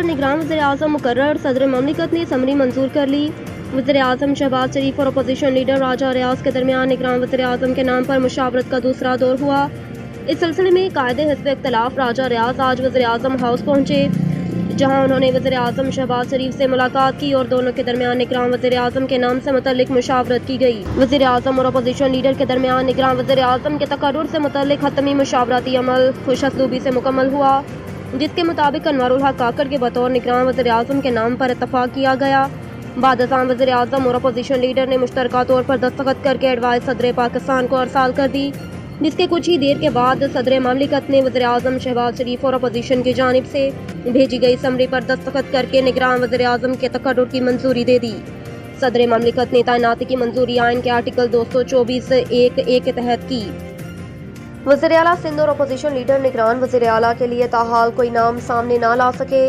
पर निगरान वज़ीर-ए-आज़म मुकर्रर, सदर ममलिकत ने समरी मंजूर कर ली। वज़ीर-ए-आज़म शहबाज शरीफ और अपोजिशन लीडर राजा रियाज के दरमियान निगरान वज़ीर-ए-आज़म के नाम पर मुशावरत का दूसरा दौर हुआ। इस सिलसिले में कायदे हिज़्ब इख्तिलाफ राजा रियाज आज वज़ीर-ए-आज़म हाउस पहुंचे, जहां उन्होंने वज़ीर-ए-आज़म शहबाज शरीफ से मुलाकात की और दोनों के दरमियान निगरान वज़ीर-ए-आज़म के नाम से मुतल्लिक मुशावरत की गई। वज़ीर-ए-आज़म और अपोजिशन लीडर के दरमियान निगरान वज़ीर-ए-आज़म के तकर्रुर से मुतल्लिक हतमी मुशावरती अमल खुशअस्लूबी से मुकम्मल हुआ, जिसके मुताबिक अनवारुल हक काकड़ के बतौर निगरान वज़ीर-ए-आज़म के नाम पर इत्तफाक किया गया। बाद अज़ां वज़ीर-ए-आज़म और अपोजिशन लीडर ने मुश्तरका तौर पर दस्तखत करके एडवाइस सदर पाकिस्तान को अरसाल कर दी, जिसके कुछ ही देर के बाद सदर ममलिकत ने वज़ीर-ए-आज़म शहबाज शरीफ और अपोजिशन की जानिब से भेजी गई समरी पर दस्तखत करके निगरान वज़ीर-ए-आज़म के तकर्रुर की मंजूरी दे दी। सदर ममलिकत ने तैनाती की मंजूरी आइन के आर्टिकल 224(1)(a) के तहत की। वज़ीर आला सिंध और अपोजिशन लीडर निगरान वज़ीर आला के लिए ताहाल कोई नाम सामने ना ला सके।